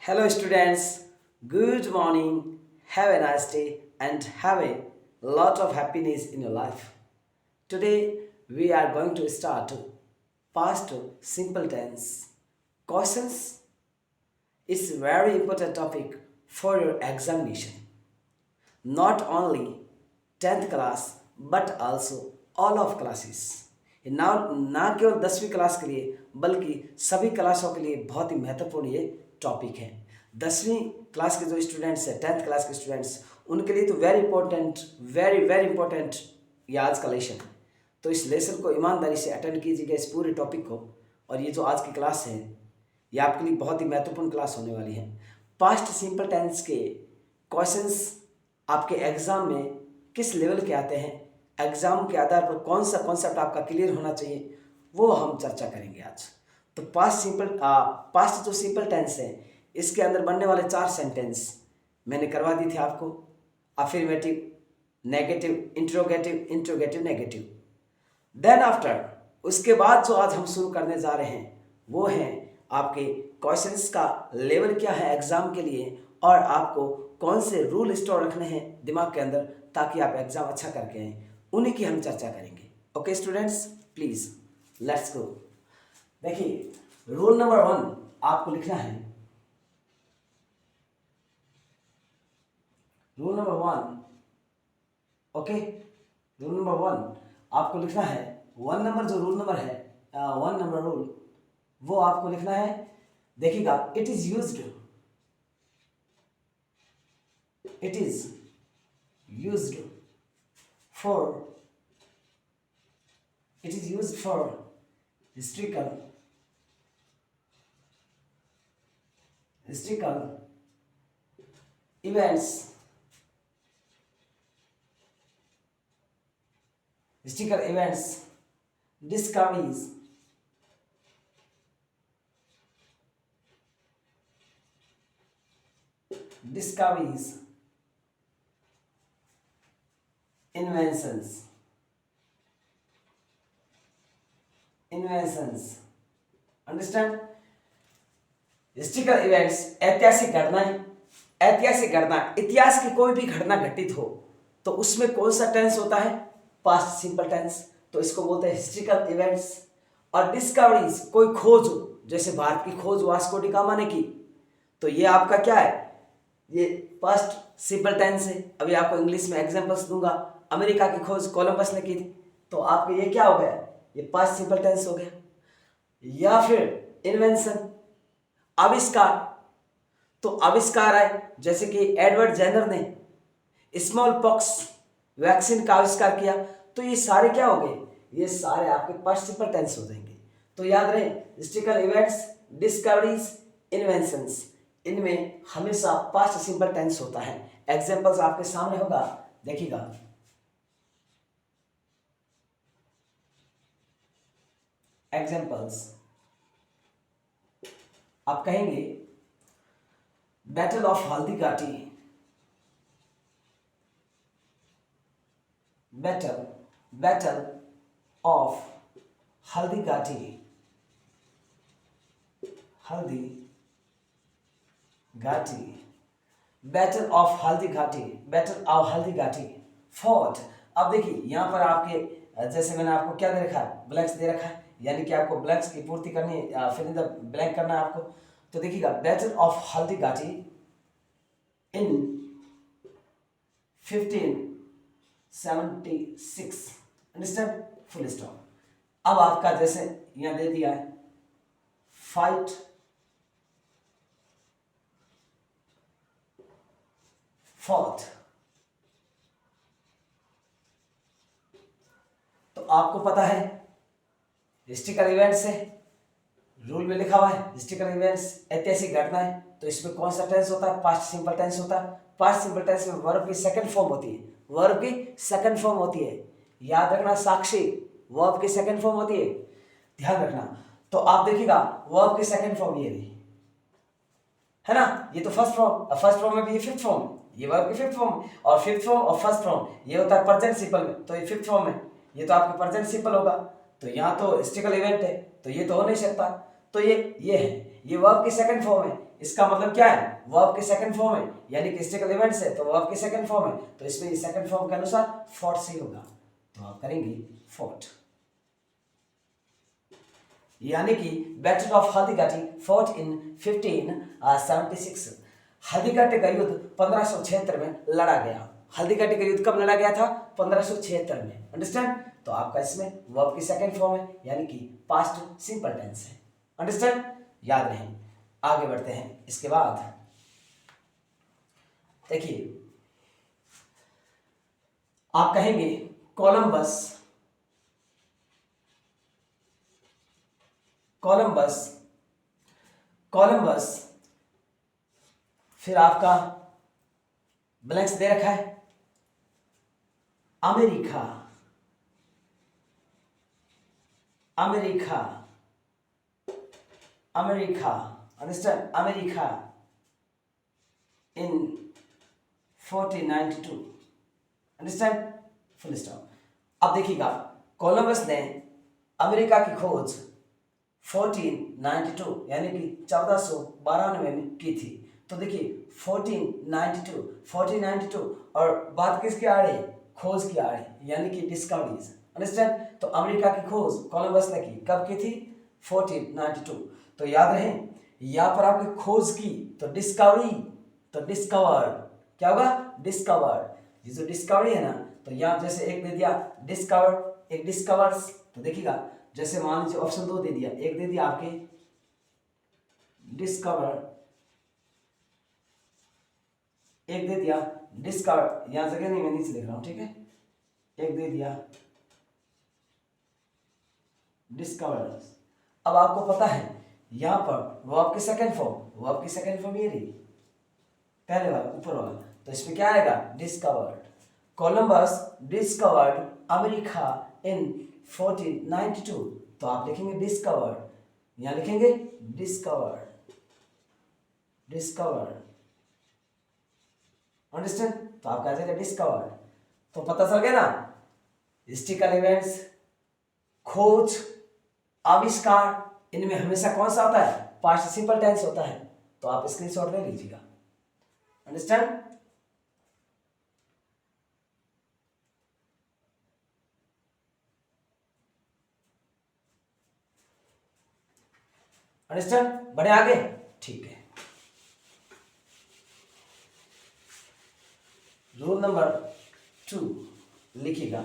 Hello, students. Good morning. Have a nice day and have a lot of happiness in your life. Today, we are going to start past simple tense. Questions is very important topic for your examination. Not only 10th class but also all of classes. ये ना केवल 10वीं class के लिए बल्कि सभी क्लासों के लिए बहुत ही महत्वपूर्ण ये टॉपिक है। 10वीं क्लास के जो स्टूडेंट्स हैं, 10th क्लास के स्टूडेंट्स, उनके लिए तो very important, very very important ये आज का लेसन है। तो इस लेसन को ईमानदारी से अटेंड कीजिएगा, इस पूरे टॉपिक को। और ये जो आज की क्लास है ये आपके लिए बहुत ही महत्वपूर्ण क्लास होने वाली है। पास्ट सिंपल टेंस के क्वेश्चंस आपके एग्ज़ाम में किस लेवल के आते हैं, एग्ज़ाम के आधार पर कौन सा कॉन्सेप्ट आपका क्लियर होना चाहिए, वो हम चर्चा करेंगे आज। तो पास्ट जो सिंपल टेंस है इसके अंदर बनने वाले 4 सेंटेंस मैंने करवा दी थी आपको। Affirmative, negative, interrogative, negative. Then after उसके बाद जो आज हम शुरू करने जा रहे हैं वो हैं आपके क्वेश्चंस का लेवल क्या है एग्ज़ाम के लिए, और आपको कौन से रूल स्टोर रखने हैं दिमाग के अंदर ताकि आप एग्ज़ाम अच्छा करके आएँ, उन्हीं की हम चर्चा करेंगे। Okay students, please let's go. देखिए, रूल नंबर 1 आपको लिखना है। Rule number 1, okay, rule number 1 आपको लिखना है। 1 नंबर जो रूल नंबर है, 1 नंबर रूल, वो आपको लिखना है। देखिएगा, it is used for historical events, discoveries, inventions, understand? Historical events, ऐतिहासिक घटना, इतिहास की कोई भी घटना घटित हो तो उसमें कौन सा टेंस होता है? Past simple tense. तो इसको बोलते हैं हिस्ट्रिकल इवेंट्स। और डिस्कवरीज, कोई खोज हो, जैसे भारत की खोज वास्को डी गामा ने की, तो ये आपका क्या है? ये पास्ट सिंपल टेंस है। अभी आपको इंग्लिश में एग्जांपल्स दूंगा। अमेरिका की खोज कोलंबस ने की थी, तो आपके ये क्या हो गया? ये पास्ट सिंपल टेंस हो गया। या फिर इन्वेंशन, आविष्कार, तो आविष्कार है, जैसे कि एडवर्ड जेनर ने स्मॉल पॉक्स वैक्सीन का आविष्कार किया, तो ये सारे क्या हो गए? ये सारे आपके पास्ट सिंपल टेंस हो जाएंगे। तो याद रहे, हिस्ट्रिकल इवेंट्स, डिस्कवरीज, इन्वेंशंस, इनमें हमेशा पास्ट सिंपल टेंस होता है। एग्जांपल्स आपके सामने होगा, देखिएगा। एग्जांपल्स आप कहेंगे battle of Haldighati, battle of Haldighati, battle of Haldighati fort. अब देखिए यहाँ पर आपके, जैसे मैंने आपको क्या दे रखा है? ब्लैंक्स दे रखा है, यानी कि आपको ब्लैंक्स की पूर्ति करनी है, फिर इन द ब्लैंक करना है आपको। तो देखिएगा, battle of Haldighati in 1576, understand? Full stop. अब आपका जैसे यहां दे दिया है, फाइट फॉट, तो आपको पता है हिस्ट्रिकल इवेंट्स है, रूल में लिखा हुआ है हिस्ट्रिकल इवेंट्स, ऐतिहासिक घटना है, तो इसमें कौन सा टेंस होता है? पास्ट सिंपल टेंस होता है। पास्ट सिंपल टेंस में वर्ब की सेकंड फॉर्म होती है, याद रखना। साक्षी वर्ब की सेकंड फॉर्म होती है, ध्यान रखना। तो आप देखिएगा, वर्ब की सेकंड फॉर्म ये रही है ना, ये तो फर्स्ट फॉर्म में भी ये फिफ्थ फॉर्म, ये वर्ब की फिफ्थ फॉर्म, और फिफ्थ फॉर्म और फर्स्ट फॉर्म ये होता है प्रेजेंट सिंपल में, तो ये फिफ्थ फॉर्म है, ये तो आपके प्रेजेंट सिंपल होगा। तो यहाँ तो हिस्ट्रिकल इवेंट है, तो ये तो हो नहीं सकता, तो ये है। ये वर्ब की सेकंड फॉर्म है, इसका मतलब क्या है, वर्ब की सेकंड फॉर्म है, यानी कि हिस्ट्रिकल इवेंट्स है तो वर्ब की सेकंड फॉर्म है, तो इसमें ये सेकंड फॉर्म के अनुसार फॉट सही होगा, तो आप करेंगे फॉट। यानी कि battle of Haldighati fought in 1576। Haldighati का युद्ध 1576 में लड़ा गया। हल्दीघाटी का युद्ध कब लड़ा गया था, 1576 में, अंडरस्टैंड। तो आपका इसमें वर्ब की सेकंड फॉर्म है, यानी कि पास्ट सिंपल टेंस है, अंडरस्टैंड, याद रहे। आगे बढ़ते हैं। इसके बाद देखिए आप कहेंगे कोलंबस, कोलंबस, कोलंबस, फिर आपका ब्लैंक्स दे रखा है, America, America, America, understand, America in 1492, understand, full stop. अब देखिएगा कोलंबस ने अमेरिका की खोज 1492 यानी कि 1492 में की थी। तो देखिए 1492 और बात किसकी आ रही, खोज की आ रही, यानी कि डिस्कवरीज, अंडरस्टैंड। तो अमेरिका की खोज कोलंबस ने की, कब की थी, 1492। तो याद रहे यहां पर आपकी खोज की तो डिस्कवरी, तो डिस्कवर्ड, क्या होगा, डिस्कवर्ड। ये जो डिस्कवरी है ना, तो यहां जैसे एक दे दिया डिस्कवर्ड, एक डिस्कवर्स, तो देखिएगा जैसे मान लीजिए ऑप्शन 2 दे दिया, एक दे दिया आपके डिस्कवर, एक दे दिया डिस्कवर, यहां जगह नहीं मैं नीचे लिख रहा हूं, ठीक है, एक दे दिया डिस्कवर। अब आपको पता है यहां पर वर्ब की सेकंड फॉर्म, वर्ब की सेकंड फॉर्म ये रही, पहले वाला ऊपर वाला, तो इसमें क्या आएगा, discovered. Columbus discovered America in 1492, तो आप लिखेंगे डिस्कवर्ड, यहां लिखेंगे डिस्कवर्ड, डिस्कवर्ड, अंडरस्टैंड। तो आपका आ जाएगा डिस्कवर्ड। तो पता चल गया ना, हिस्ट्रिकल इवेंट्स, खोज, आविष्कार, इनमें हमेशा कौन सा होता है, पास्ट सिंपल टेंस होता है। तो आप स्क्रीनशॉट ले लीजिएगा, अंडरस्टैंड। अंडरस्टैंड, बढ़े आगे, ठीक है। रूल नंबर 2 लिखिएगा,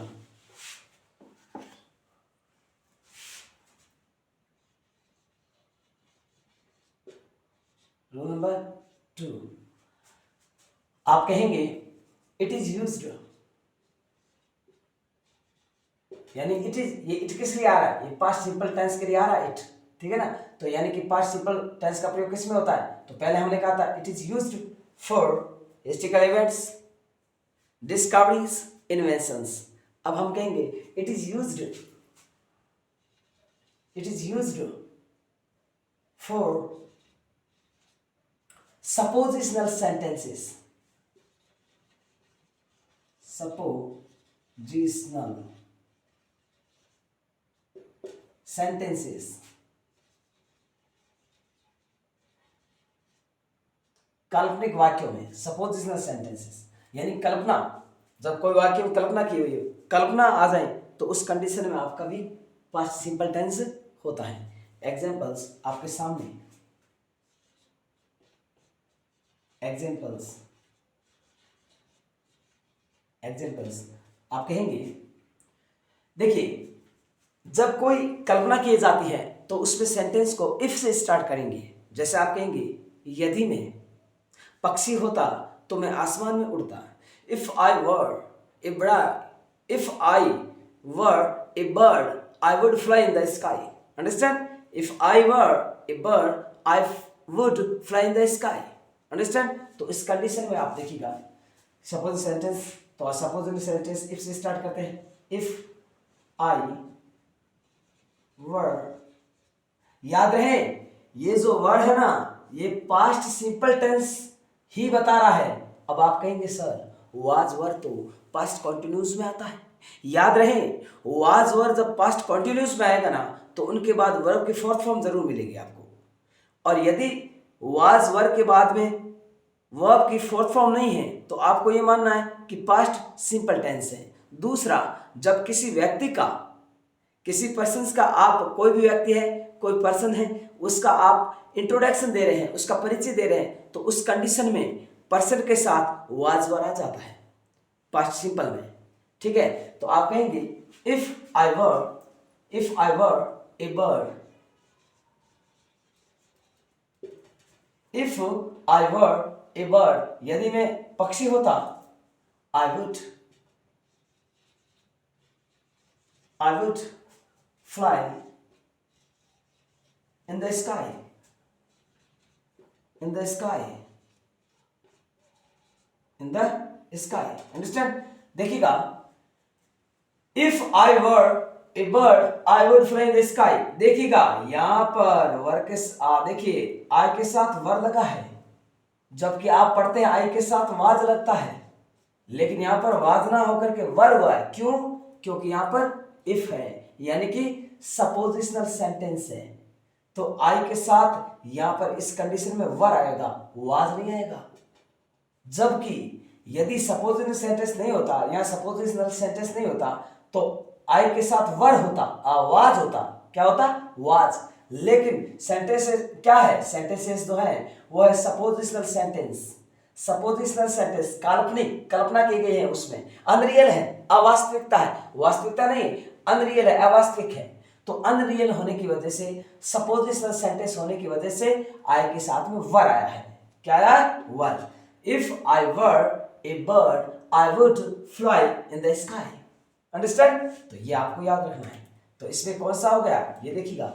रूल नंबर 2 आप कहेंगे इट इज यूज्ड, यानी इट इज, ये इट किस लिए आ रहा है, ये पास्ट सिंपल टेंस के लिए आ रहा है इट, ठीक है ना। तो यानी कि पास्ट सिंपल टेंस का प्रयोग किस में होता है, तो पहले हमने कहा था it is used for historical events, discoveries, inventions. अब हम कहेंगे it is used, it is used for suppositional sentences, suppositional sentences, काल्पनिक वाक्यों में, suppositional sentences यानी कल्पना, जब कोई वाक्य में कल्पना की हुई है, कल्पना आ जाए तो उस कंडीशन में आपका भी पास्ट सिंपल टेंस होता है। एग्जांपल्स आपके सामने, एग्जाम्पल्स, एग्जाम्पल्स आप कहेंगे, देखिए जब कोई कल्पना की जाती है तो उसमें सेंटेंस को इफ से स्टार्ट करेंगे। जैसे आप कहेंगे यदि मैं पक्षी होता तो मैं आसमान में उड़ता, if I were a bird, if I were a bird I would fly in the sky, understand, if I were a bird I would fly in the sky, understand. तो इस कंडीशन में आप देखिएगा सपोज सेंटेंस, तो suppose sentence if से start करते हैं, if I वर, याद रहे ये जो वर्ड है ना ये पास्ट सिंपल टेंस ही बता रहा है। अब आप कहेंगे सर वाज वर तो पास्ट कॉन्टिन्यूस में आता है, याद रहे वाज वर जब पास्ट कॉन्टिन्यूस में आएगा ना तो उनके बाद वर्ब की फोर्थ फॉर्म जरूर मिलेगी आपको, और यदि वाज वर्ब के बाद में वर्ब की फोर्थ फॉर्म नहीं है तो आपको ये मानना है कि पास्ट सिंपल टेंस है। दूसरा, जब किसी व्यक्ति का, किसी पर्सन का, आप कोई भी व्यक्ति है, कोई पर्सन है, उसका आप इंट्रोडक्शन दे रहे हैं, उसका परिचय दे रहे हैं, तो उस कंडीशन में पर्सन के साथ वाज वर्ब आ जाता है पास्ट सिंपल में। ठीक है, तो आप कहेंगे if I were a bird, if I were a bird, यदि मैं पक्षी होता, आई would fly in the sky, in the sky, in the sky, understand? देखिएगा, if I were a bird I would fly in the sky। देखिएगा यहां पर वर के देखिए आई के साथ वर लगा है, जबकि आप पढ़ते हैं आई के साथ वाज लगता है, लेकिन यहां पर वाज ना होकर के वर हुआ है। क्यों? क्योंकि यहां पर इफ है, यानी कि सपोजिशनल सेंटेंस है, तो आई के साथ यहां पर इस कंडीशन में वर आएगा, वाज नहीं आएगा। जबकि यदि सपोजिशनल सेंटेंस नहीं होता, यहां सपोजिशनल सेंटेंस नहीं होता, तो आई के साथ वर होता, वाज होता। क्या होता? वाज। लेकिन सेंटेंस क्या है? सेंटेंसेस जो है वो है सपोजिशनल सेंटेंस। सपोजिशनल सेंटेंस काल्पनिक, कल्पना की गई है, उसमें अनरियल है, अवास्तविकता है, वास्तविकता नहीं, अनरियल है, अवास्तविक है। तो अनरियल होने की वजह से, सपोजिशनल सेंटेंस होने की वजह से आई के साथ में वर आया है। क्या आया? Were. If I were a bird I would fly in the sky. Understand? तो ये आपको याद रखना है। तो इसमें कौन सा हो गया? ये देखिएगा,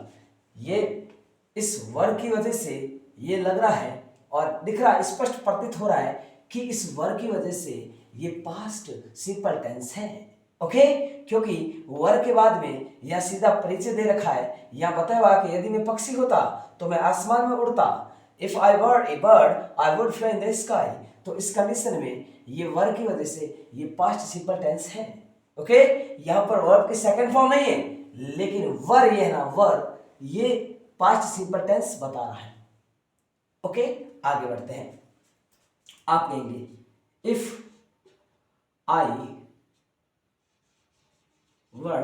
ये इस वर की वजह से ये लग रहा है और दिख रहा है, स्पष्ट प्रतीत हो रहा है कि इस वर की वजह से ये पास्ट सिंपल टेंस है। ओके, क्योंकि वर के बाद में यह सीधा परिचय दे रखा है, यह बताया हुआ कि यदि मैं पक्षी होता तो मैं आसमान में उड़ता। If I were a bird I would fly in the sky. तो इस कंडीशन में ये वर की वजह से ये पास्ट सिंपल टेंस है। ओके, यहां पर वर्ब की सेकंड फॉर्म नहीं है, लेकिन वर ये है ना, वर ये पास्ट सिंपल टेंस बता रहा है। ओके, आगे बढ़ते हैं। आप कहेंगे if I were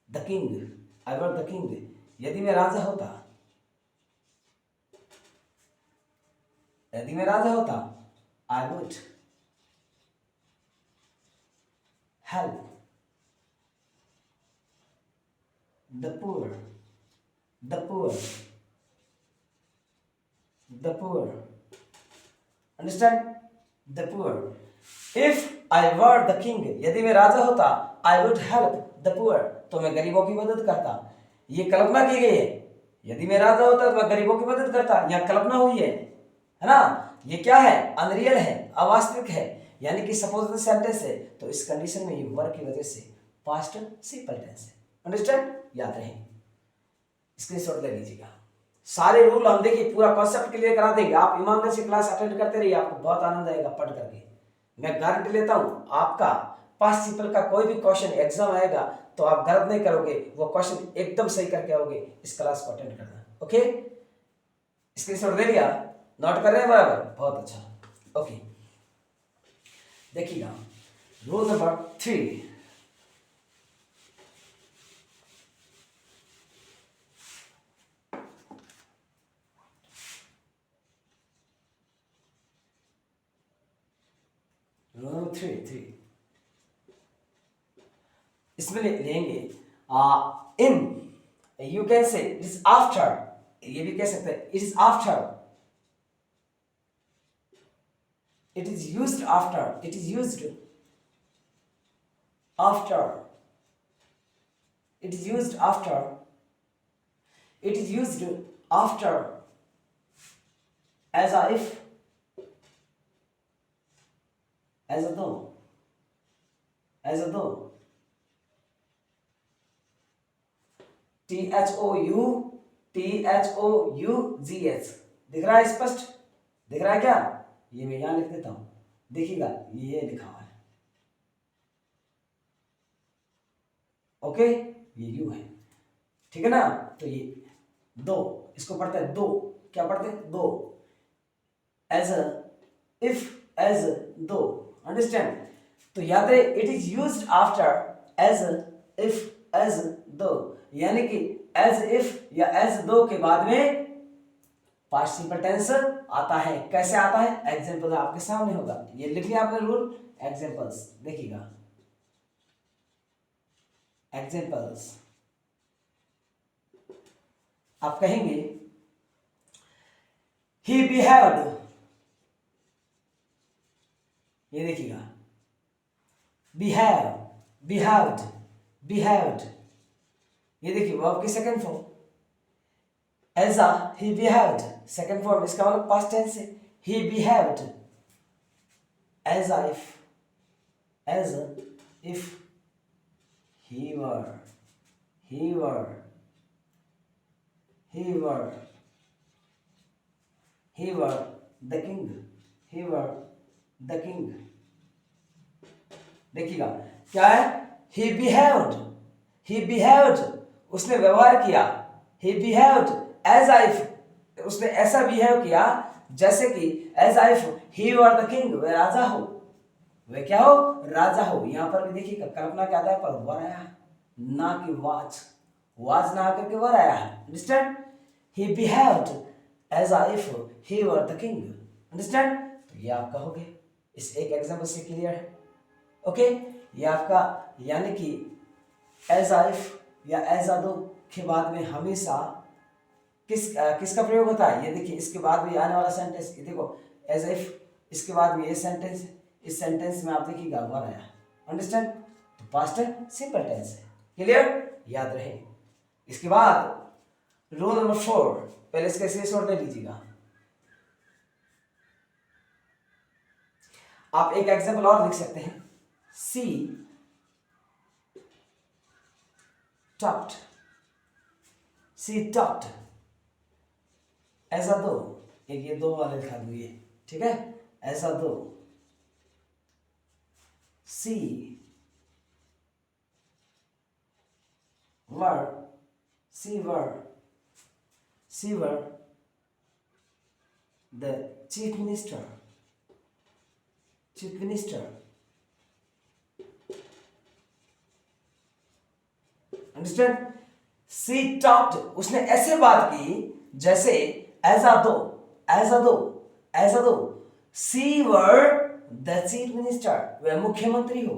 the king, I were the king, यदि मैं राजा होता, यदि मैं राजा होता, I would help the poor, the poor, the poor, understand? The poor. If I were the king, यदि मैं राजा होता, I would help the poor, तो मैं गरीबों की मदद करता। ये कल्पना की गई है, यदि मैं राजा होता तो मैं गरीबों की मदद करता, यह कल्पना हुई है ना? ये क्या है? अनरियल है, अवास्तविक है, यानी कि सपोजिशनल सेंटेंस है। तो इस कंडीशन में ये वर्ब की वजह से पास्ट सिंपल टेंस है। अंडरस्टैंड? याद रहे, स्क्रीनशॉट ले लीजिएगा। सारे रूल हम देखिए, पूरा कॉन्सेप्ट क्लियर करा देंगे। आप ईमानदारी से क्लास अटेंड करते रहिए, आपको बहुत आनंद आएगा पढ़ करके। मैं गारंटी लेता हूं, आपका पास्ट सिंपल का कोई भी क्वेश्चन एग्जाम आएगा तो आप गलत नहीं करोगे, वो क्वेश्चन एकदम सही करके आओगे। इस क्लास को अटेंड करना। ओके, स्क्रीनशॉट ले लिया? नोट कर रहे हैं? बराबर, बहुत अच्छा। ओके, देखिएगा रूल नंबर 3। रूल नंबर 3 इसमें लेंगे in, you can say it is after, ये भी कह सकते हैं it is after, it is used after, it is used after, it is used after, it is used after, as a if, as a though, as a though, THOUGH, दिख रहा है? स्पष्ट दिख रहा है क्या? ये मैं यहां लिख देता हूं, देखिएगा ये लिखा हुआ है। ओके, ये यू है, ठीक है ना? तो ये दो, इसको पढ़ते हैं दो, क्या पढ़ते हैं? Though, as a, if, as, though, understand? तो याद रहे it is used after as, if, as, though, यानी कि एज इफ या एज दो के बाद में पास्ट सिंपल टेंस आता है। कैसे आता है? एग्जांपल आपके सामने होगा, ये लिख लिया आपने रूल, एग्जांपल्स देखिएगा, एग्जांपल्स आप कहेंगे ही बिहेव्ड, ये देखिएगा, बिहेव, बिहेव्ड, बिहेव्ड, ये देखिए वर्ब की second form, as a, he behaved, second form, इसका मतलब पास्ट टेंस है, he behaved as a if, as if he were, he were, he were, he were the king, he were the king। देखिएगा क्या है? he behaved, he behaved, उसने व्यवहार किया, he behaved as if, उसने ऐसा behave किया जैसे कि as if he were the king, वह राजा हो, वे क्या हो? राजा हो। यहां पर भी देखिए कल्पना के आधार पर वर आया है, ना कि वाज, वाज ना आकर के वर आया है, understand? He behaved as if he were the king, understand? तो ये आप कहोगे, इस एक एग्जांपल से क्लियर है, ओके? ये आपका यानी कि एज इफ या एज दो के बाद में हमेशा किसका प्रयोग होता है? ये देखिए इसके बाद भी आने वाला सेंटेंस, ये देखो एज इफ, इसके बाद में ये सेंटेंस है, इस सेंटेंस में आप देखिएगा वर आया, अंडरस्टैंड? तो पास्ट सिंपल टेंस है, क्लियर? याद रहे। इसके बाद रूल नंबर 4, पहले इसका शेष और ले लीजिएगा। आप एक एग्जांपल और लिख सकते हैं, सी टॉक्ड, सी टॉक्ड ऐसा दो, एक ये दो वाले लिखा दूंगी, ठीक है? ऐसा दो, she were, she were, she were the chief minister, chief minister, understand? She talked, उसने ऐसे बात की जैसे एज अ दो, एज अ दो, एज अ दो she were the chief minister, वह मुख्यमंत्री हो,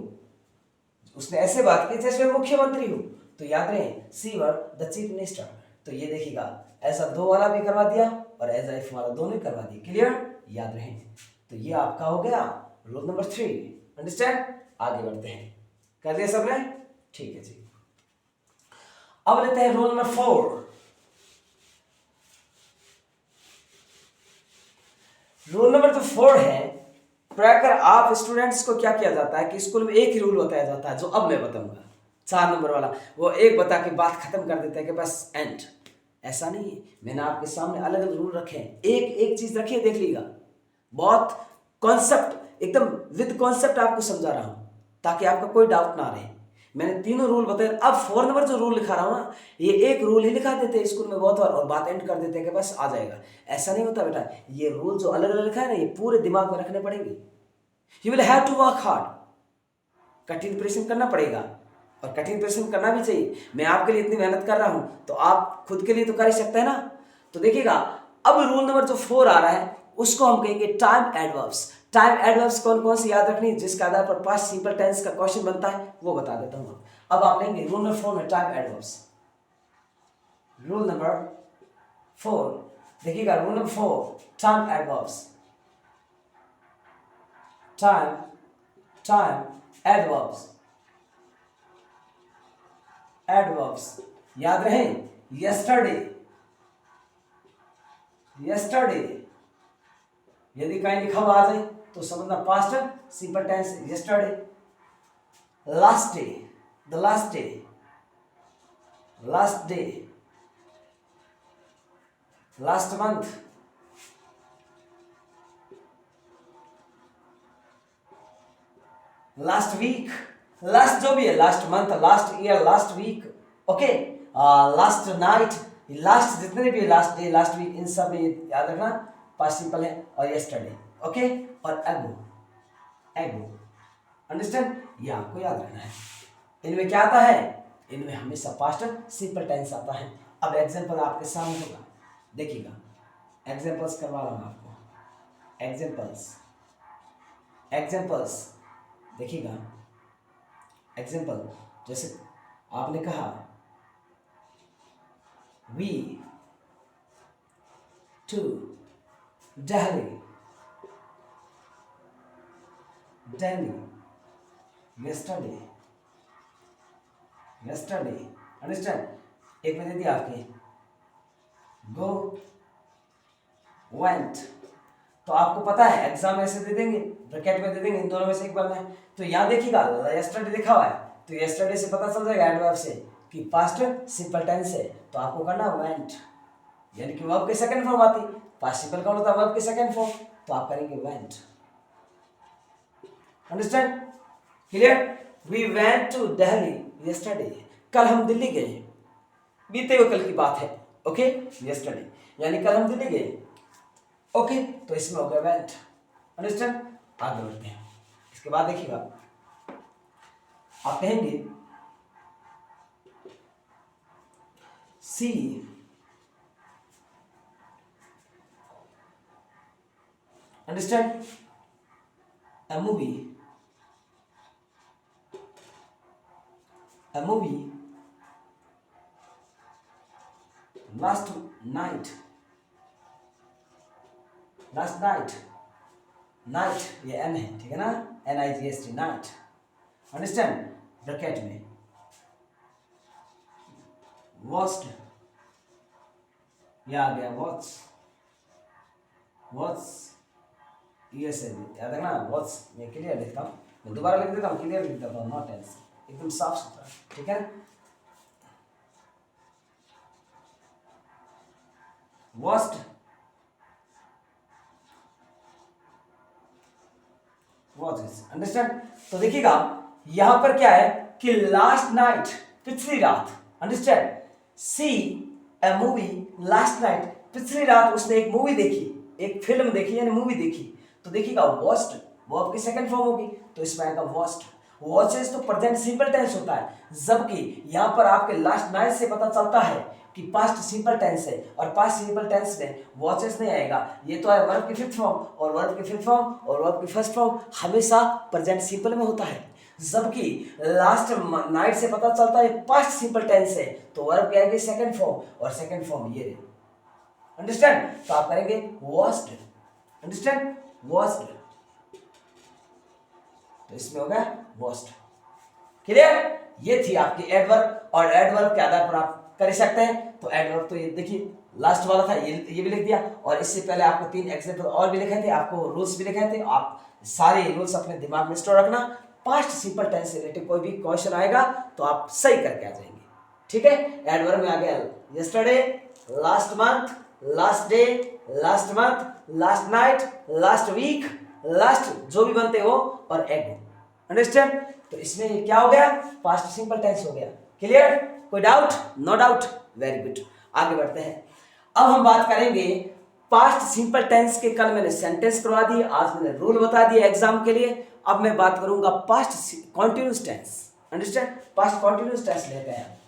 उसने ऐसे बात की जैसे वह मुख्यमंत्री हो। तो याद रहे सी वर द चीफ मिनिस्टर। तो ये देखिएगा ऐसा दो वाला भी करवा दिया और एज इफ वाला दोनों करवा दिया, क्लियर? याद रहे। तो ये आपका हो गया रूल नंबर 3, अंडरस्टैंड? आगे बढ़ते हैं, कर दिया सबने? ठीक है जी। अब लेते हैं रूल नंबर 4। रूल नंबर तो 4 है, प्रकार आप स्टूडेंट्स को क्या किया जाता है कि स्कूल में एक ही रूल बताया जाता है जो अब मैं बताऊंगा, 4 नंबर वाला, वो एक बता के बात खत्म कर देता है कि बस एंड। ऐसा नहीं है, मैंने आपके सामने अलग अलग रूल रखे हैं, एक एक चीज रखी है, देख लीजिएगा। बहुत कॉन्सेप्ट, एकदम विद कॉन्सेप्ट आपको समझा रहा हूं ताकि आपका कोई डाउट ना रहे। मैंने तीनों रूल बताए, अब 4 नंबर जो रूल लिखा रहा हूं ना, ये एक रूल ही लिखा देते हैं स्कूल में बहुत बार और बात एंड कर देते हैं कि बस आ जाएगा। ऐसा नहीं होता बेटा, ये रूल जो अलग अलग लिखा है ना, ये पूरे दिमाग में रखने पड़ेंगे। You will have to work hard, कठिन परिश्रम करना पड़ेगा और कठिन परिश्रम करना भी चाहिए। मैं आपके लिए इतनी मेहनत कर रहा हूं तो आप खुद के लिए तो कर ही सकते हैं ना। तो देखिएगा अब रूल नंबर जो 4 आ रहा है उसको हम कहेंगे टाइम एडवर्ब्स। टाइम एडवर्ब्स कौन कौन से याद रखनी, जिसके आधार पर पास्ट सिंपल टेंस का क्वेश्चन बनता है वो बता देता हूं। अब आप लेंगे रूल नंबर 4 में टाइम एडवर्ब्स। रूल नंबर 4 देखिएगा, rule number 4 time adverbs, time adverbs, adverbs याद रहे। यस्टरडे, यस्टरडे यदि कहीं लिखा हुआ आ जाए तो समझना past simple tense yesterday. Last day, the last day, last day, last month, last week, last जो भी है, last month, last year, last week, okay, last night, last जितने भी लास्ट डे लास्ट वीक इन सब में याद रखना पास्ट सिंपल है, और यस्टरडे, ओके, और एगो, एगो, अंडरस्टैंड, ये आपको याद रखना है। इनमें क्या आता है, इनमें हमेशा पास्ट सिंपल टेंस आता है। अब एग्जांपल आपके सामने होगा, देखिएगा, एग्जांपल्स करवा रहा हूँ आपको, एग्जांपल्स, एग्जांपल्स देखिएगा, एग्जांपल जैसे आपने कहा we to Delhi, Delhi yesterday, yesterday, understand. एक में दे दिया आपके गो, वेंट, तो आपको पता है एग्जाम ऐसे दे देंगे, ब्रैकेट में दे देंगे, इन दोनों में से एक बनना है। तो यहाँ देखिएगा यस्टरडे लिखा हुआ है, तो यस्टरडे से पता चल जाएगा एडवर्ब से कि पास्ट सिंपल टेंस है, तो आपको करना वेंट, यानी कि वर्ब के सेकंड फॉर्म आती, पास्ट सिंपल कौन होता है, वर्ब के सेकंड फॉर्म, तो आप करेंगे went, understand, clear. We went to Delhi yesterday, कल हम दिल्ली गए, बीते हुए कल की बात है, ओके, यस्टरडे यानी कल हम दिल्ली गए, ओके, तो इसमें हो गया वेंट, अंडरस्टैंड। आगे बढ़ते हैं, इसके बाद देखिएगा आप कहेंगे she understand a movie last night, night ये एन है, ठीक है ना, NIGHT, नाइट, अंडरस्टैंड, ब्रैकेट में वॉच्ड, ये आ गया वॉच, वॉच ये से याद है ना, वॉच, मैं क्लियर लिखता हूँ, मैं दोबारा लिख देता हूँ, क्लियर लिख देता हूँ, नॉट एल्स, एकदम साफ सुथरा, ठीक है। Watched, watches, understand. तो देखिएगा यहां पर क्या है कि लास्ट नाइट, पिछली रात, अंडरस्टैंड, सी ए मूवी लास्ट नाइट, पिछली रात उसने एक मूवी देखी, एक फिल्म देखी यानी मूवी देखी, तो देखिएगा वॉच्ड वो आपकी सेकंड फॉर्म होगी, तो इसमें आएगा वॉच्ड। वॉचेस तो प्रेजेंट सिंपल टेंस होता है, जबकि यहां पर आपके लास्ट नाइट से पता चलता है कि पास्ट सिंपल टेंस है, और पास्ट सिंपल टेंस में वॉचेस नहीं आएगा, ये तो है वर्ब की फिफ्थ फॉर्म, और वर्ब की फिफ्थ फॉर्म और वर्ब की फर्स्ट फॉर्म हमेशा प्रेजेंट सिंपल में होता है, जबकि लास्ट नाइट से पता चलता है पास्ट सिंपल टेंस है, तो वर्ब क्या आएगी सेकंड फॉर्म, और सेकंड फॉर्म ये रहे, अंडरस्टैंड। तो आप करेंगे वॉच्ड, अंडरस्टैंड, वॉच्ड, तो इसमें हो गया वॉच्ड, क्लियर। ये थी आपकी एडवर्ब, और एडवर्ब के आधार पर आप कर सकते हैं। तो एडवर्ब तो ये देखिए लास्ट वाला था, ये भी लिख दिया, और इससे पहले आपको 3 एग्जांपल और भी लिखे थे, आपको रूल्स भी लिखे थे, आप सारे रूल्स अपने दिमाग में स्टोर रखना, पास्ट सिंपल टेंस से रिलेटेड कोई भी क्वेश्चन आएगा तो आप सही करके आ जाएंगे, ठीक है। एडवर्ब में आ गया yesterday, last month, last day, last month, last night, last week, last जो भी बनते हो, और एगो, अंडरस्टैंड। तो इसमें क्या हो गया, पास्ट सिंपल टेंस हो गया, क्लियर। कोई doubt, no doubt, very good. आगे बढ़ते हैं, अब हम बात करेंगे पास्ट सिंपल टेंस के, कल मैंने सेंटेंस करवा दिए, आज मैंने रूल बता दिए एग्जाम के लिए, अब मैं बात करूंगा past continuous tense, understand, past continuous tense लेते हैं।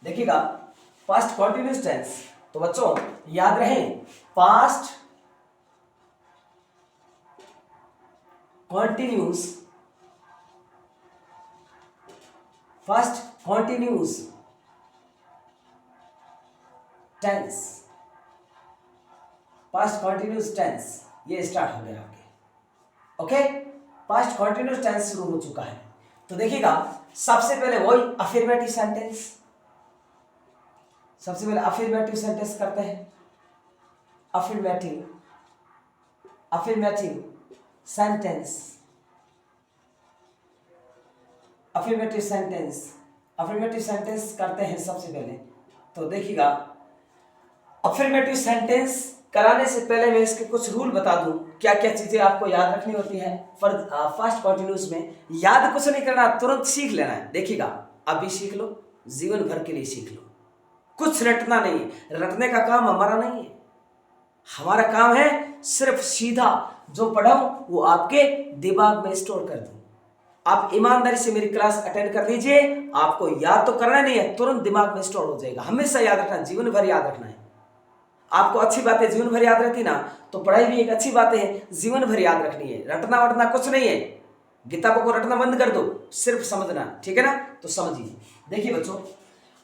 देखिएगा पास्ट कॉन्टिन्यूस टेंस, तो बच्चों याद रहे past continuous, first continuous tense, past continuous tense, ये स्टार्ट हो गया आपके, ओके। पास्ट कॉन्टिन्यूस टेंस शुरू हो चुका है, तो देखिएगा सबसे पहले वही अफर्मेटिव सेंटेंस, सबसे पहले अफर्मेटिव सेंटेंस करते हैं, affirmative, affirmative sentence, affirmative sentence, affirmative sentence करते हैं सबसे पहले। तो देखिएगा अफर्मेटिव सेंटेंस कराने से पहले मैं इसके कुछ रूल बता दूं, क्या क्या चीजें आपको याद रखनी होती है फर्स्ट कॉन्टिन्यूस में। याद कुछ नहीं करना, तुरंत सीख लेना है। देखिएगा अभी सीख लो, जीवन भर के लिए सीख लो। कुछ रटना नहीं है, रटने का काम हमारा नहीं है। हमारा काम है सिर्फ सीधा जो पढ़ा हूं वो आपके दिमाग में स्टोर कर दूं। आप ईमानदारी से मेरी क्लास अटेंड कर लीजिए, आपको याद तो करना नहीं है, तुरंत दिमाग में स्टोर हो जाएगा। हमेशा याद रखना, जीवन भर याद रखना है। आपको अच्छी बातें जीवन भर याद रहती ना, तो पढ़ाई भी एक अच्छी बात है, जीवन भर याद रखनी है। रटना वटना कुछ नहीं है, किताबों को रटना बंद कर दो, सिर्फ समझना, ठीक है ना। तो समझिए, देखिए बच्चों,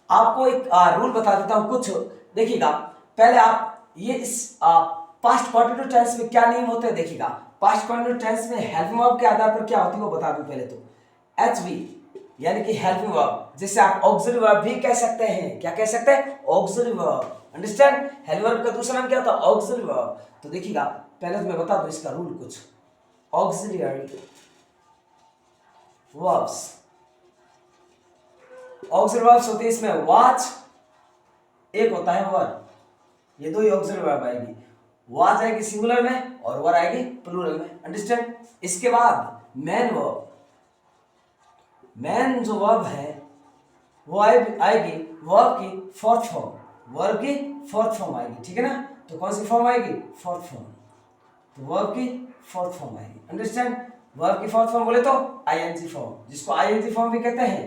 आपको एक रूल बता देता हूं कुछ, देखिएगा। पहले आप ये इस पास्ट कंटिन्यूअस टेंस में क्या नियम होते हैं देखिएगा। पास्ट कंटिन्यूअस टेंस में हेल्पिंग वर्ब के आधार पर क्या होती है वो बता दूं पहले तो। एचवी यानी कि हेल्पिंग वर्ब, जिसे आप ऑक्सिलरी वर्ब भी कह सकते हैं। क्या कह सकते हैं? Auxiliary verb. Understand? Helping verb का दूसरा नाम क्या होता है? Auxiliary verb. तो देखिएगा, पहले तो मैं बता दूं इसका रूल कुछ। ऑक्सिलरी वर्ब्स, ऑक्सिलरी वर्ब्स होती है, इसमें वाच एक होता है वर, ये दो ही ऑक्सिलरी वर्ब आएगी। वाज आएगी सिंगुलर में और वर आएगी प्लूरल में। अंडरस्टैंड? इसके बाद मैन वर्ब, मैन जो वर्ब है वो आएगी वर्ब की फोर्थ फॉर्म, वर्ब की फोर्थ फॉर्म आएगी, ठीक है ना। तो कौन सी फॉर्म आएगी? Fourth form. तो वर्ब की फोर्थ फॉर्म आएगी। अंडरस्टैंड? वर्ब की फोर्थ फॉर्म बोले तो आईएनजी फॉर्म, जिसको आईएनजी फॉर्म भी कहते हैं।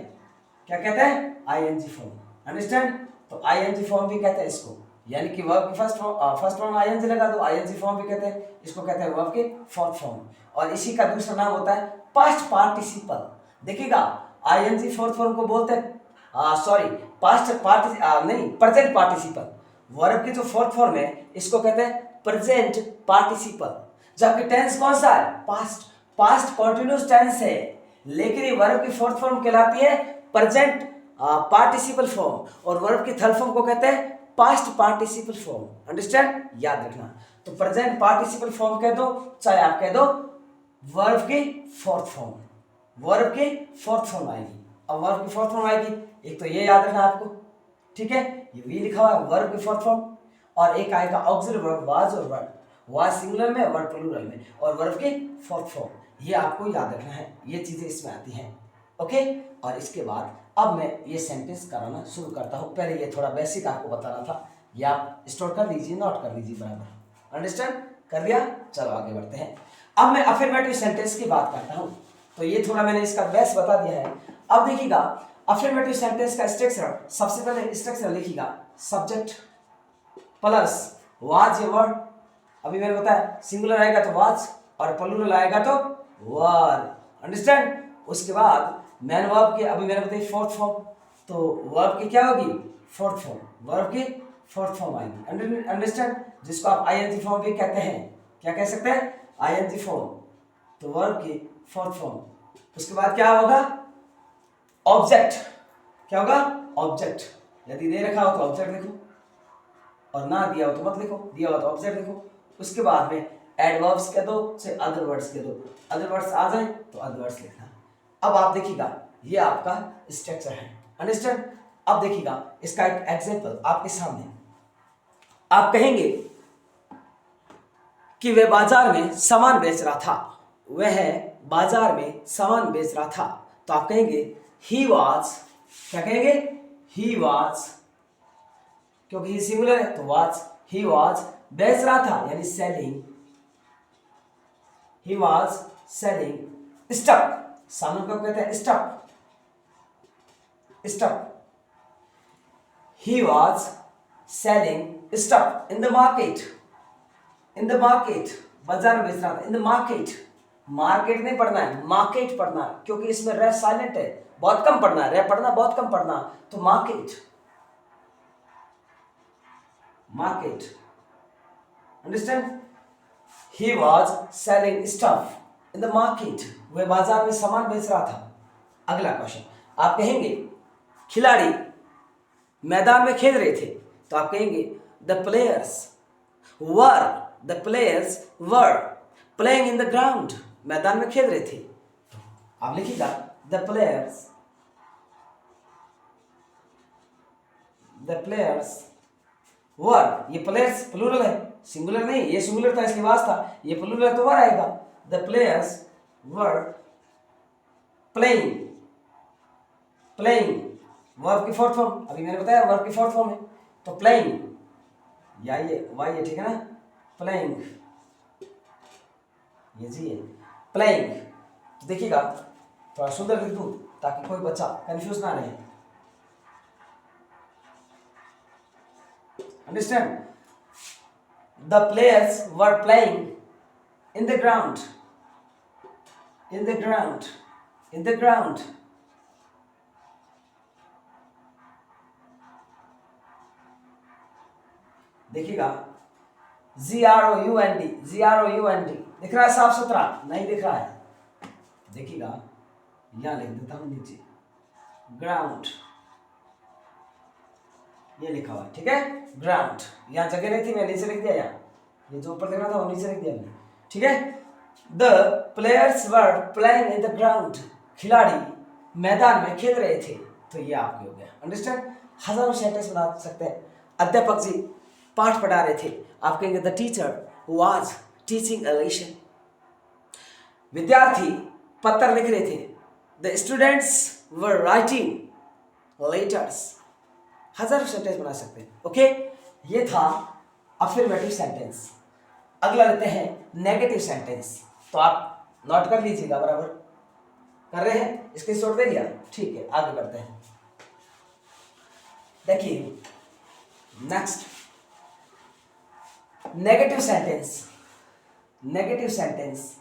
क्या कहते हैं? ING form. अंडरस्टैंड? तो आईएनजी फॉर्म भी कहते हैं इसको, यानी कि वर्ब की फर्स्ट फॉर्म आईएनजी लगा दो, आईएनजी फॉर्म भी कहते हैं इसको, कहते हैं वर्ब की फोर्थ फॉर्म। और इसी का दूसरा नाम होता है पास्ट पार्टिसिपल। देखिएगा, आईएनजी फोर्थ फॉर्म को बोलते हैं प्रेजेंट पार्टिसिपल। वर्ब की जो फोर्थ फॉर्म है इसको कहते हैं प्रेजेंट पार्टिसिपल। जबकि टेंस कौन सा है? पास्ट। पास्ट कंटीन्यूअस टेंस है, लेकिन ये वर्ब की फोर्थ फॉर्म कहलाती है प्रेजेंट पार्टिसिपल फॉर्म, और वर्ब की थर्ड फॉर्म को कहते हैं पास्ट पार्टिसिपल फॉर्म। अंडरस्टैंड? याद रखना। तो प्रेजेंट पार्टिसिपल फॉर्म कह दो, चाहे आप कह दो वर्ब की फोर्थ फॉर्म, वर्ब की फोर्थ फॉर्म आएगी। अब वर्ब की फोर्थ फॉर्म आएगी, एक तो ये याद रखना आपको, ठीक है, ये वी लिखा हुआ है वर्ब की फोर्थ फॉर्म, और एक आएगा ऑक्सिलरी वर्ब वाज और वर्ब, वाज सिंगुलर में, वर्ब प्लूरल में, और वर्ब की फोर्थ फॉर्म। ये आपको याद रखना है, ये चीजें इसमें आती हैं। ओके, और इसके बाद अब मैं ये सेंटेंस कराना शुरू करता हूँ। पहले ये थोड़ा बेसिक आपको बताना था, ये आप स्टोर कर लीजिए, नोट कर लीजिए बराबर। अंडरस्टैंड कर लिया? चलो आगे बढ़ते हैं। अब मैं अफर्मेटिव सेंटेंस की बात करता हूँ। तो ये थोड़ा मैंने इसका बेस बता दिया है। अब देखिएगा, अफर्मेटिव सेंटेंस का स्ट्रक्चर, सबसे पहले स्ट्रक्चर लिखिएगा, सब्जेक्ट प्लस वाज या वर्ड। अभी मैंने बताया सिंगुलर आएगा तो वाज और प्लूरल आएगा तो वर। अंडरस्टैंड? उसके बाद मैन वर्ब की अभी मैंने बताई फोर्थ फॉर्म, तो वर्ब की क्या होगी? फोर्थ फॉर्म, वर्ब की फोर्थ फॉर्म आएगी। अंडरस्टैंड? जिसको आप आईएनजी फॉर्म भी कहते हैं। क्या कह सकते हैं? ING form. तो वर्ब की फोर्थ फॉर्म। उसके बाद क्या होगा? ऑब्जेक्ट। क्या होगा? ऑब्जेक्ट। यदि दे रखा हो तो ऑब्जेक्ट लिखो, और ना दिया हो तो मत लिखो, दिया हो तो ऑब्जेक्ट लिखो। उसके बाद में एडवर्ब्स कह दो, से अदर वर्ड्स कह दो, अदर वर्ड्स आ जाए तो अदर वर्ड्स लिखना। अब आप देखिएगा, ये आपका स्ट्रक्चर है। अंडरस्टैंड? अब देखिएगा, इसका एक एग्जांपल आपके सामने। आप कहेंगे कि वह बाजार में सामान बेच रहा था, वह बाजार में सामान बेच रहा था। तो आप कहेंगे ही वाज, क्या कहेंगे? ही वाज, क्योंकि ही सिंगुलर है तो वाज, ही वाज बेच रहा था यानी selling, he was selling stuff. सामान को कहते हैं stuff, stuff. He was selling stuff in the market, in the market, बाजार में बेच रहा था। इन द मार्केट, मार्केट नहीं पढ़ना है, मार्केट पढ़ना है, क्योंकि इसमें रे साइलेंट है, बहुत कम पढ़ना है, रे पढ़ना बहुत कम पढ़ना, तो market, market. Understand? He was selling stuff in the market, वह बाजार में सामान बेच रहा था। अगला क्वेश्चन, आप कहेंगे खिलाड़ी मैदान में खेल रहे थे, तो आप कहेंगे the players were playing in the ground, मैदान में खेल रहे थे। आप लिखिएगा द प्लेयर्स वर, ये प्लेयर्स प्लूरल है, सिंगुलर नहीं, ये सिंगुलर था इसलिए वाज था, ये प्लूरल है तो वर आएगा। The players were playing playing verb की फोर्थ फॉर्म, अभी मैंने बताया वर्ब की फोर्थ फॉर्म है, तो प्लेइंग या ये वाई है, ठीक है ना, प्लेइंग ये जी है प्लेइंग। तो देखिएगा थोड़ा सुंदर लिख दूं ताकि कोई बच्चा कंफ्यूज ना रहे। Understand, the players were playing in the ground, in the ground, in the ground. देखिएगा GROUND, GROUND दिख रहा है साफ सुथरा, नहीं दिख रहा है, देखिएगा यहां लिख देता हूं नीचे ग्राउंड, ये लिखा हुआ है, ठीक है, ग्राउंड, यहां जगह नहीं थी मैं नीचे लिख दिया, यहाँ ये जो ऊपर लिखना था वो नीचे लिख दिया मैंने, ठीक है। The players were playing in the ground, खिलाड़ी मैदान में खेल रहे थे, तो ये आपके हो गया। अंडरस्टैंड, हजारों सेंटेंस बना सकते हैं। अध्यापक जी पाठ पढ़ा रहे थे, आप कहेंगे the teacher was teaching a lesson, विद्यार्थी पत्र लिख रहे थे, the students were writing letters, हजारों सेंटेंस बना सकते हैं। ओके, ये था अफर्मेटिव सेंटेंस। अगला लेते हैं नेगेटिव सेंटेंस, तो आप नोट कर लीजिएगा, बराबर कर रहे हैं, इसके शॉर्ट दे लिया, ठीक है, आगे बढ़ते हैं। देखिए next negative sentence, negative sentence,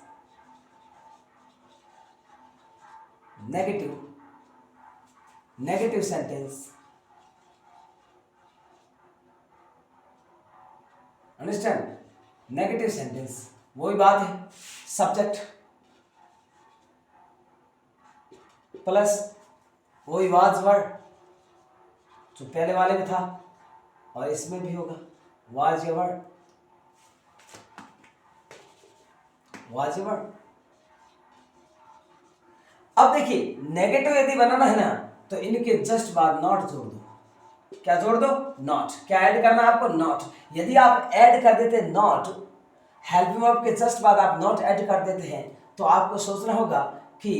negative negative sentence, understand, negative sentence वही बात है, सब्जेक्ट प्लस वही वाज वर्ड जो पहले वाले में था और इसमें भी होगा, वाज ये वर्ड, वाज ये वर्ड। अब देखिए नेगेटिव यदि बनाना है ना तो इनके जस्ट बाद नॉट जोड़ दो, क्या जोड़ दो, नॉट, क्या ऐड करना है आपको, नॉट। यदि आप ऐड कर देते नॉट, हेल्पिंग वर्ब के जस्ट बाद आप नॉट ऐड कर देते हैं तो आपको सोचना होगा कि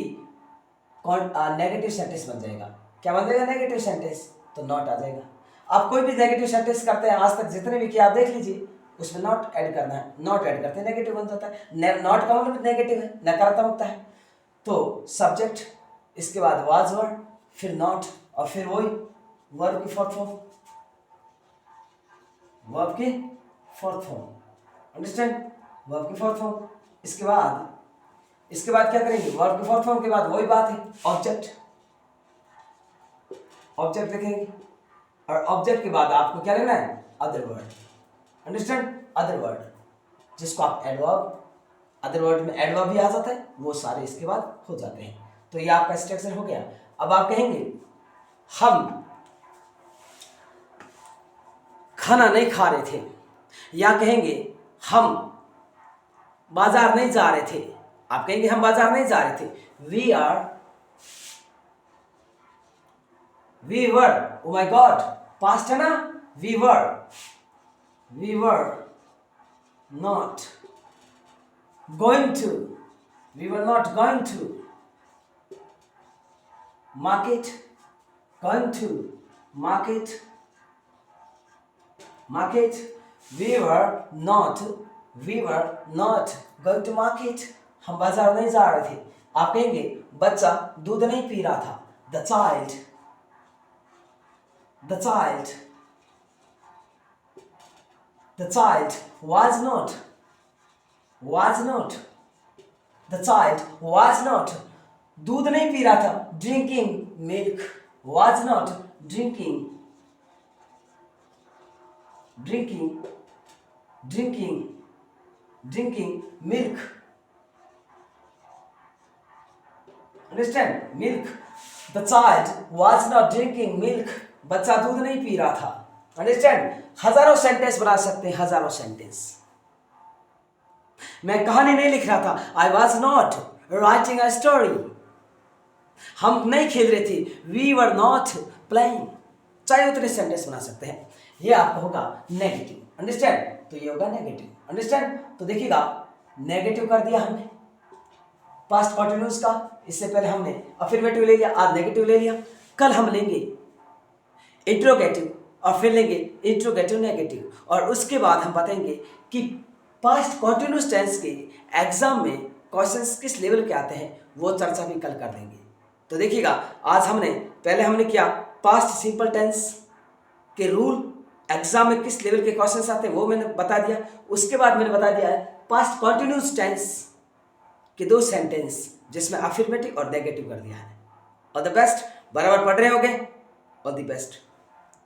नेगेटिव सेंटेंस बन जाएगा, क्या बन जाएगा, नेगेटिव सेंटेंस, तो नॉट आ जाएगा। आप कोई भी नेगेटिव सेंटेंस करते हैं आज तक जितने भी किया आप देख लीजिए, उसमें नॉट ऐड करना है, नॉट ऐड करते हैं नेगेटिव बन जाता है, नॉट का मतलब नेगेटिव है, नकारात्मकता है, तो सब्जेक्ट इसके बाद वाज वर्ड फिर नॉट और फिर वही वर्ब की फोर्थ फॉर्म, वर्ब की फोर्थ फॉर्म, अंडरस्टैंड, वर्ब की फोर्थ फॉर्म। इसके बाद क्या करेंगे, वर्ब की फोर्थ फॉर्म के बाद वही बात है, ऑब्जेक्ट, ऑब्जेक्ट लिखेंगे और ऑब्जेक्ट के बाद आपको क्या लेना है, other word, understand, other word, जिसको आप एडवर्ब, अदर वर्ड में एडवर्ब भी आ जाता है, वो सारे इसके बाद हो जाते हैं। तो ये आपका स्ट्रक्चर हो गया। अब आप कहेंगे हम खाना नहीं खा रहे थे, या कहेंगे हम बाजार नहीं जा रहे थे, आप कहेंगे हम बाजार नहीं जा रहे थे, we were, oh my god, past है ना, we were not going to, we were not going to market, going to market, market, we were not going to market, हम बाजार नहीं जा रहे थे। आप कहेंगे बच्चा दूध नहीं पी रहा था, the child was not, the child was not दूध नहीं पी रहा था, drinking milk, was not drinking milk, understand, milk, the child was not drinking milk, बच्चा दूध नहीं पी रहा था, अंडरस्टैंड। हजारों सेंटेंस बना सकते हैं, हजारों सेंटेंस। मैं कहानी नहीं लिख रहा था, I was not writing a story, हम नहीं खेल रहे थे, वी वर नॉट प्लेइंग, चाहे उतने सेंटेंस बना सकते हैं। ये आपका होगा नेगेटिव, अंडरस्टैंड, तो ये होगा नेगेटिव, अंडरस्टैंड। तो देखिएगा नेगेटिव कर दिया हमने पास्ट कंटिन्यूअस का, इससे पहले हमने अफर्मेटिव ले लिया, आज नेगेटिव ले लिया। कल हम लेंगे इंट्रोगेटिव और फिर लेंगे इंट्रोगेटिव नेगेटिव, और उसके बाद हम बताएंगे कि पास्ट कॉन्टिन्यूस टेंस के एग्जाम में क्वेश्चंस किस लेवल के आते हैं, वो चर्चा भी कल कर देंगे। तो देखिएगा, आज पहले हमने किया पास्ट सिंपल टेंस के रूल, एग्जाम में किस लेवल के क्वेश्चंस आते हैं वो मैंने बता दिया। उसके बाद मैंने बता दिया है पास्ट कॉन्टिन्यूस टेंस के 2 सेंटेंस जिसमें अफर्मेटिव और नेगेटिव कर दिया है। ऑल द बेस्ट, बराबर पढ़ रहे होगे। All the best,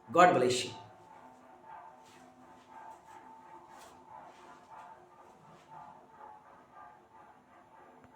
God bless you.